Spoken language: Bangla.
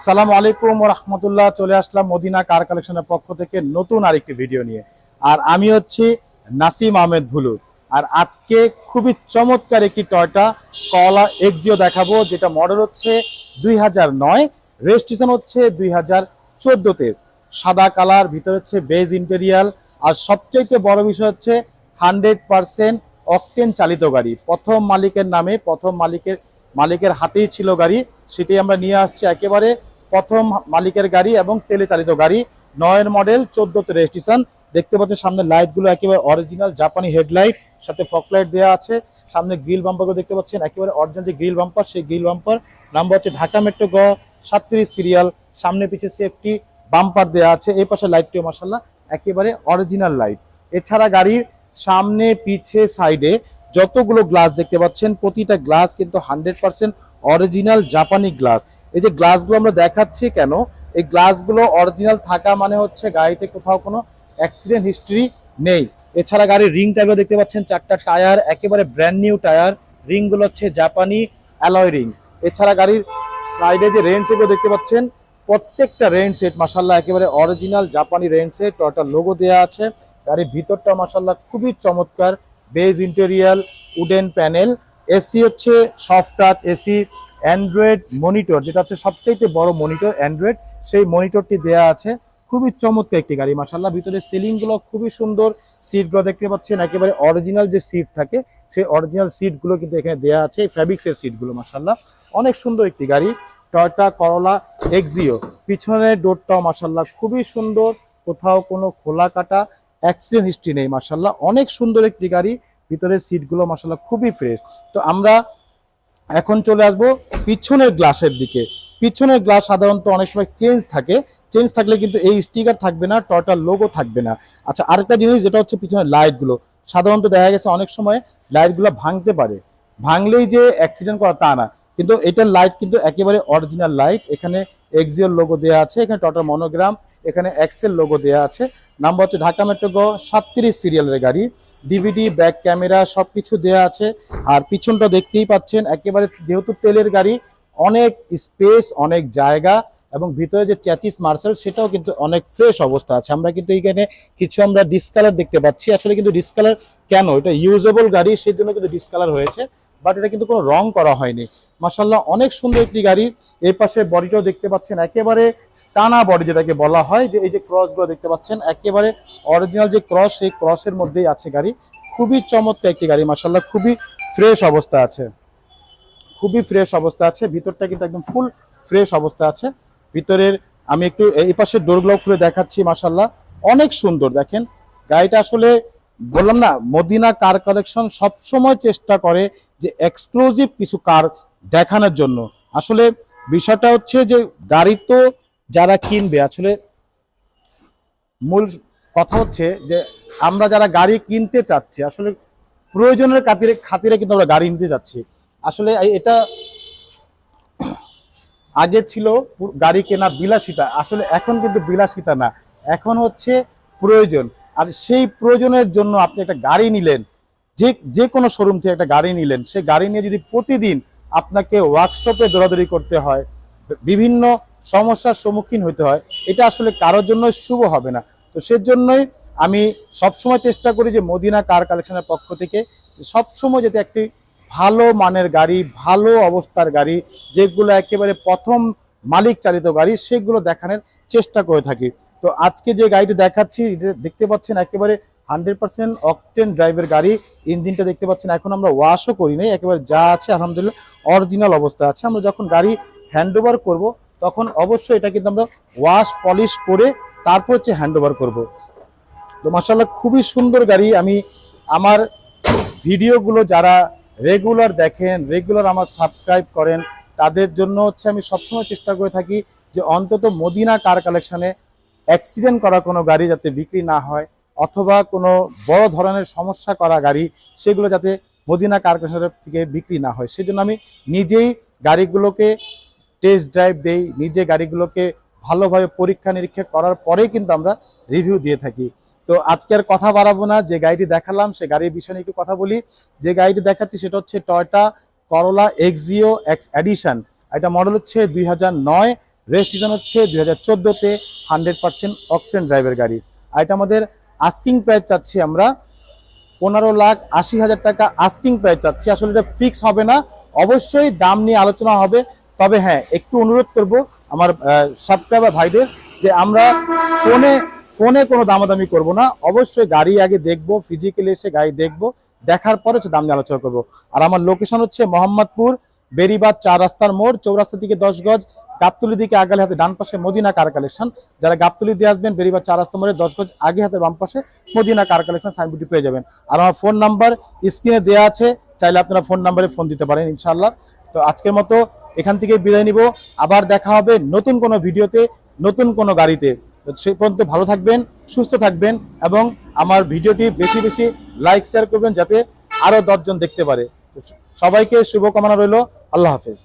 সালামু আলাইকুম ওয়া রাহমাতুল্লাহ। চলে আসলাম মদিনা কার কালেকশনের পক্ষ থেকে নতুন আরেকটি ভিডিও নিয়ে। আর আমি হচ্ছি নাসিম আহমেদ ভুলু। আর আজকে খুবই চমৎকার একটি টয়োটা করলা এক্সিও দেখাবো, যেটা মডেল হচ্ছে 2009, রেজিস্ট্রেশন হচ্ছে 2014-তে। সাদা কালার, ভিতরে হচ্ছে বেজ ইন্টেরিয়াল। আর সবচেয়ে বড় বিষয় হচ্ছে 100% অকটেন চালিত গাড়ি। প্রথম মালিকের নামে, প্রথম মালিকের হাতেই ছিল গাড়ি, সেটাই আমরা নিয়ে আসছি। একেবারে প্রথম মালিকের গাড়ি এবং তেলে চালিত গাড়ি। 9-এর মডেল, 14-তে রেজিস্ট্রেশন। দেখতে পাচ্ছেন সামনে লাইটগুলো একেবারে অরিজিনাল জাপানি হেডলাইট, সাথে ফকলাইট দেওয়া আছে। সামনে গ্রিল বাম্পারগুলো দেখতে পাচ্ছেন একেবারে অরিজিনাল যে গ্রিল বাম্পার, সেই গ্রিল বাম্পার নাম্বার হচ্ছে ঢাকা মেট্রো গ 37 সিরিয়াল। সামনে পিছিয়ে সেফটি বাম্পার দেওয়া আছে। এই পাশে লাইটটিও মাশাআল্লাহ একেবারে অরিজিনাল লাইট। এছাড়া গাড়ির সামনে পিছে সাইডে যতগুলো গ্লাস দেখতে পাচ্ছেন, প্রতিটা গ্লাস কিন্তু 100% অরিজিনাল জাপানি গ্লাস। এই যে গ্লাসগুলো আমরা দেখাচ্ছি কেন, এই গ্লাসগুলো অরিজিনাল থাকা মানে হচ্ছে গাড়িতে কোথাও কোনো অ্যাক্সিডেন্ট হিস্ট্রি নেই। এছাড়া গাড়ির রিং টায়ারগুলো দেখতে পাচ্ছেন, 4টা টায়ার একেবারে ব্র্যান্ড নিউ টায়ার। রিংগুলো হচ্ছে জাপানি অ্যালয় রিং। এছাড়া গাড়ির সাইডে যে রেন সেটগুলো দেখতে পাচ্ছেন, প্রত্যেকটা রেন সেট মাশাআল্লাহ একেবারে অরিজিনাল জাপানি রেন সেট। টয়োটা লোগো দেওয়া আছে। গাড়ির ভিতরটা মাশাআল্লাহ খুবই চমৎকার, beige interior, wooden panel. AC হচ্ছে soft touch AC. Android monitor, যেটা হচ্ছে সবচাইতে বড় মনিটর অ্যান্ড্রয়েড, সেই মনিটরটি দেয়া আছে। খুবই চমৎকার একটি গাড়ি মাশাআল্লাহ। ভিতরে সিলিং গুলো খুবই সুন্দর। সিটগুলো দেখতে পাচ্ছেন একেবারে অরিজিনাল যে সিট থাকে, সেই অরিজিনাল সিটগুলো কিন্তু এখানে দেয়া আছে। ফ্যাব্রিক্সের সিটগুলো মাশাআল্লাহ অনেক সুন্দর একটি গাড়ি, টয়োটা করলা এক্সিও। পিছনের ডোরটাও মাশাআল্লাহ খুবই সুন্দর, কোথাও কোনো খোলা কাটা অ্যাক্সিডেন্ট হিস্ট্রি নেই মাশাআল্লাহ। অনেক সুন্দর একটি গাড়ি, ভিতরের সিটগুলো মাশাআল্লাহ খুবই ফ্রেশ। তো আমরা এখন চলে আসবো পিছনের গ্লাসের দিকে। পিছনের গ্লাস সাধারণত অনেক সময় চেঞ্জ থাকে, চেঞ্জ থাকলে কিন্তু এই স্টিকার থাকবে না, টয়োটার লোগো থাকবে না। আচ্ছা, আরেকটা জিনিস যেটা হচ্ছে পিছনের লাইটগুলো, সাধারণত দেখা গেছে অনেক সময় লাইটগুলো ভাঙতে পারে, ভাঙলেই যে অ্যাক্সিডেন্ট করা তা না, কিন্তু এটার লাইট কিন্তু একেবারে অরিজিনাল লাইট। এখানে এক্সিওর লোগো দেওয়া আছে, এখানে টয়োটার মনোগ্রাম, এখানে এক্সেল লোগো দেওয়া আছে। নাম্বার হচ্ছে ঢাকা মেট্রো গ 37 সিরিয়ালের গাড়ি। ডিভিডি, ব্যাক ক্যামেরা সবকিছু দেওয়া আছে। আর পিছনটা দেখতেই পাচ্ছেন একেবারে, যেহেতু তেলের গাড়ি, অনেক স্পেস, অনেক জায়গা, এবং ভিতরে যে চ্যাচিস মার্সেল সেটাও কিন্তু অনেক ফ্রেশ অবস্থা আছে। আমরা কিন্তু এইখানে কিছু আমরা ডিসকালার দেখতে পাচ্ছি। আসলে কিন্তু ডিসকালার কেন, এটা ইউজেবল গাড়ি, সেই জন্য কিন্তু ডিসকালার হয়েছে, বাট এটা কিন্তু কোনো রং করা হয়নি। মাশাআল্লাহ অনেক সুন্দর একটি গাড়ি। এই পাশে বডিটাও দেখতে পাচ্ছেন একেবারে টানা বডি, যেটাকে বলা হয়, যে এই যে ক্রসগুলো দেখতে পাচ্ছেন একেবারে অরিজিনাল যে ক্রস, সেই ক্রসের মধ্যেই আছে গাড়ি। খুবই চমৎকার একটি গাড়ি মাশাআল্লাহ, খুবই ফ্রেশ অবস্থা আছে, খুবই ফ্রেশ অবস্থা আছে। ভিতরটা কিন্তু একদম ফুল ফ্রেশ অবস্থা আছে। ভিতরের আমি একটু এই পাশের ডোরগুলো খুলে দেখাচ্ছি মাশাআল্লাহ অনেক সুন্দর। দেখেন গাড়িটা, আসলে বললাম না, মদিনা কার কালেকশন সবসময় চেষ্টা করে যে এক্সক্লুসিভ কিছু কার দেখানোর জন্য। আসলে বিষয়টা হচ্ছে যে গাড়ি তো যারা কিনবে, আসলে মূল কথা হচ্ছে যে আমরা যারা গাড়ি কিনতে চাচ্ছি, আসলে প্রয়োজনের খাতিরে কিন্তু আমরা গাড়ি নিতে যাচ্ছি। আসলে এটা আগে ছিল গাড়ি কেনা বিলাসিতা, আসলে এখন কিন্তু বিলাসিতা না, এখন হচ্ছে প্রয়োজন। আর সেই প্রয়োজনের জন্য আপনি একটা গাড়ি নিলেন, যে কোনো শোরুম থেকে একটা গাড়ি নিলেন, সেই গাড়ি নিয়ে যদি প্রতিদিন আপনাকে ওয়ার্কশপে দৌড়াদৌড়ি করতে হয়, বিভিন্ন সমস্যার সম্মুখীন হতে হয়, এটা আসলে কারোর জন্য শুভ হবে না। তো সেজন্যই আমি সবসময় চেষ্টা করি যে মদিনা কার কালেকশনের পক্ষ থেকে সবসময় যাতে একটি ভালো মানের গাড়ি, ভালো অবস্থার গাড়ি, যেগুলো একেবারে প্রথম মালিক চালিত গাড়ি, সেগুলো দেখানোর চেষ্টা করে থাকি। তো আজকে যে গাড়িটি দেখাচ্ছি, দেখতে পাচ্ছেন একেবারে 100% অকটেন ড্রাইভের গাড়ি। ইঞ্জিনটা দেখতে পাচ্ছেন এখন আমরা ওয়াশও করি নাই, একেবারে যা আছে আলহামদুলিল্লাহ অরিজিনাল অবস্থা আছে। আমরা যখন গাড়ি হ্যান্ডওভার করব, তখন অবশ্যই এটা কিন্তু আমরা ওয়াশ পলিশ করে তারপর হচ্ছে হ্যান্ডওভার করব। তো মাশাআল্লাহ খুবই সুন্দর গাড়ি। আমি আমার ভিডিওগুলো যারা রেগুলার দেখেন, রেগুলার আমার সাবস্ক্রাইব করেন, তাদের জন্য হচ্ছে আমি সবসময় চেষ্টা করে থাকি যে অন্তত মদিনা কার কালেকশনে অ্যাক্সিডেন্ট করা কোনো গাড়ি যাতে বিক্রি না হয়, অথবা কোনো বড় ধরনের সমস্যা করা গাড়ি, সেগুলো যাতে মদিনা কার কালেকশনের থেকে বিক্রি না হয়। সেজন্য আমি নিজেই গাড়িগুলোকে টেস্ট ড্রাইভ দেই, নিজে গাড়িগুলোকে ভালোভাবে পরীক্ষা নিরীক্ষা করার পরেই কিন্তু আমরা রিভিউ দিয়ে থাকি। তো আজকে আর কথা বাড়াবো না, যে গাড়িটি দেখালাম সে গাড়ির বিষয়ে নিয়ে একটু কথা বলি। যে গাড়িটি দেখাচ্ছি সেটা হচ্ছে টয়োটা করলা এক্সিও এক্স এডিশন। এটা মডেল হচ্ছে 2009, রেজিস্ট্রেশন হচ্ছে 2014-তে, 100% অকটেন ড্রাইভের গাড়ি। আর এটা আমাদের আস্কিং প্রাইস চাচ্ছি আমরা 15,80,000 টাকা আস্কিং প্রাইস চাচ্ছি। আসলে এটা ফিক্স হবে না, অবশ্যই দাম নিয়ে আলোচনা হবে। তবে হ্যাঁ, একটু অনুরোধ করব আমার সাবস্ক্রাইবার ভাইদের যে আমরা ফোনে কোনো দামাদামি করব না, অবশ্যই গাড়ি আগে দেখবো, ফিজিক্যালি এসে গাড়ি দেখবো, দেখার পরে হচ্ছে দাম নিয়ে আলোচনা করব। আর আমার লোকেশন হচ্ছে মোহাম্মদপুর বেরিবাদ 4 রাস্তার মোড়, চৌরাস্তা থেকে 10 গজ, গাবতলি দিকে আগালে হাতে ডান পাশে মদিনা কার কালেকশন। যারা গাবতলি দিয়ে আসবেন বেরিবাদ 4 রাস্তা মোড়ে 10 গজ আগে হাতে বাম পাশে মদিনা কার কালেকশন সাইনবোর্ডটি পেয়ে যাবেন। আর আমার ফোন নাম্বার স্ক্রিনে দেওয়া আছে, চাইলে আপনারা ফোন নাম্বারে ফোন দিতে পারেন ইনশাআল্লাহ। তো আজকের মতো এখান থেকে বিদায় নিব, আবার দেখা হবে নতুন কোনো ভিডিওতে, নতুন কোনো গাড়িতে। তো সেই পর্যন্ত ভালো থাকবেন, সুস্থ থাকবেন এবং আমার ভিডিওটি বেশি বেশি লাইক শেয়ার করবেন যাতে আরো 10 জন দেখতে পারে। তো সবাইকে শুভকামনা রইল। আল্লাহ হাফেজ।